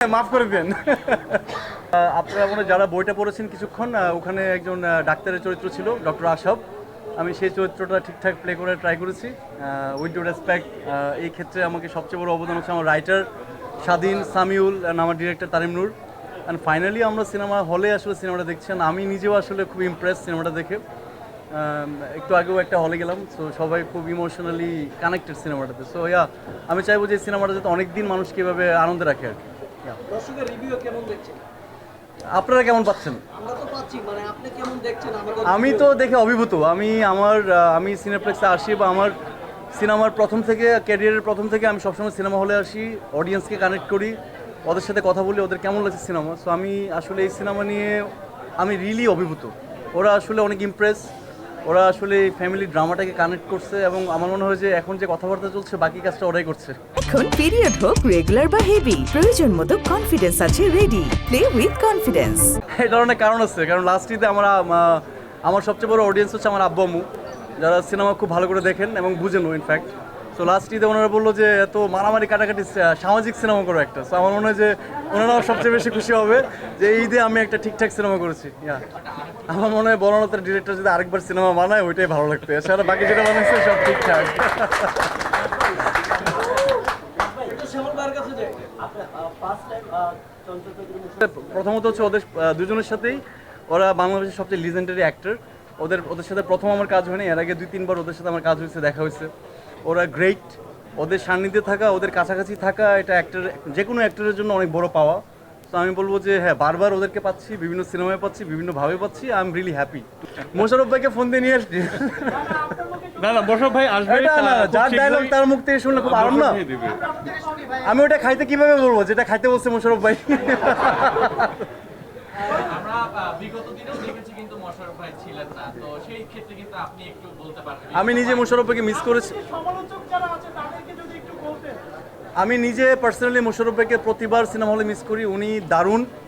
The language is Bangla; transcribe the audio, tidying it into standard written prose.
মাফ করে দেন। আপনারা মনে হয় যারা বইটা পড়েছেন কিছুক্ষণ, ওখানে একজন ডাক্তারের চরিত্র ছিল ডক্টর আশাব। আমি সেই চরিত্রটা ঠিকঠাক প্লে করে ট্রাই করেছি উইথ ডু রেসপেক্ট। এই ক্ষেত্রে আমাকে সবচেয়ে বড় অবদান হচ্ছে আমার রাইটার স্বাধীন, সামিউল অ্যান্ড আমার director Tarim Noor. And finally আমরা সিনেমা হলে আসলে সিনেমাটা দেখছেন, আমি নিজেও আসলে খুব ইমপ্রেস সিনেমাটা দেখে। একটু আগেও একটা হলে গেলাম, সো সবাই খুব ইমোশনালি কানেক্টেড সিনেমাটাতে। সো আমি চাইবো যে সিনেমাটা যাতে অনেক দিন মানুষকে এভাবে আনন্দে রাখে আর কি। দর্শকের রিভিউ কেমন দেখছেন? আপনারা কেমন পাচ্ছেন? আমরা তো পাচ্ছি, মানে আপনি কেমন দেখছেন আমাদের? আমি তো দেখে অভিভূত। আমি সিনেপ্লেক্সে আসি বা আমার সিনেমার প্রথম থেকে, ক্যারিয়ারের প্রথম থেকে আমি সবসময় সিনেমা হলে আসি, অডিয়েন্সকে কানেক্ট করি, ওদের সাথে কথা বলি, ওদের কেমন লাগছে সিনেমা। সো আমি আসলে এই সিনেমা নিয়ে আমি রিয়েলি অভিভূত। ওরা আসলে অনেক ইমপ্রেস, ওরা আসলে এই ফ্যামিলি ড্রামাটাকে কানেক্ট করছে এবং আমার মনে হয় যে এখন যে কথাবার্তা চলছে বাকি কাজটা ওরাই করছে। এখন পিরিয়ড হোক রেগুলার বা হেভি, প্রয়োজন মতো কনফিডেন্স আছে রেডি। Play with confidence. এই ধরনের কারণ আছে, কারণ লাস্ট ঈদে আমার সবচেয়ে বড় অডিয়েন্স হচ্ছে আমার আব্বু আম্মু, যারা সিনেমা খুব ভালো করে দেখেন এবং বুঝেনও ইনফ্যাক্ট। তো লাস্ট ঈদে ওনারা বললো যে এত মারামারি কাটাকাটি সামাজিক সিনেমা করো একটা। সো আমার মনে হয় যে ওনারাও সবচেয়ে বেশি খুশি হবে যে এই ঈদে আমি একটা ঠিকঠাক সিনেমা করেছি। আমার মনে হয় বর্ণনাথের ডিরেক্টর যদি আরেকবার সিনেমা বানায় ওইটাই ভালো লাগতো, এছাড়া বাকি যেটা বানাইছে সব ঠিকঠাক। শ্যামল ভাইয়ের কাছে যাই। প্রথমত হচ্ছে ওদের দুজনের সাথেই, ওরা বাংলাদেশের সবচেয়ে লিজেন্ডারি অ্যাক্টর। ওদের সাথে প্রথম আমার কাজ হয়নি, এর আগে 2-3 বার ওদের সাথে আমার কাজ হয়েছে, দেখা হয়েছে। ওরা গ্রেট, ওদের সান্নিধ্যে থাকা, ওদের কাছাকাছি থাকা, এটা যে কোনো অ্যাক্টরের জন্য অনেক বড় পাওয়া। তো আমি বলবো যে হ্যাঁ, বারবার ওদেরকে পাচ্ছি, বিভিন্ন সিনেমায় পাচ্ছি, বিভিন্নভাবে পাচ্ছি। I am really happy. Mosharraf ভাইকে ফোন দিয়ে নিয়ে আসছি। না মোশাররফ ভাই আসবে, এটা না, যার ডায়লগ তার মুখ থেকে শুনলে খুব আরাম না। আমি ওটা খাইতে কিভাবে বলবো যেটা খাইতে বলছে মোশাররফ ভাই। আমরা বিগত দিনেও দেখেছি কিন্তু মোশাররফ ভাই ছিলেন না, তো সেই ক্ষেত্রে কিন্তু আপনি একটু বলতে পারবেন। আমি নিজে মোশাররফ ভাইকে মিস করেছি। আমি নিজে পার্সোনালি মোশাররফ ভাইকে প্রতিবার সিনেমা হলে মিস করি। উনি দারুণ,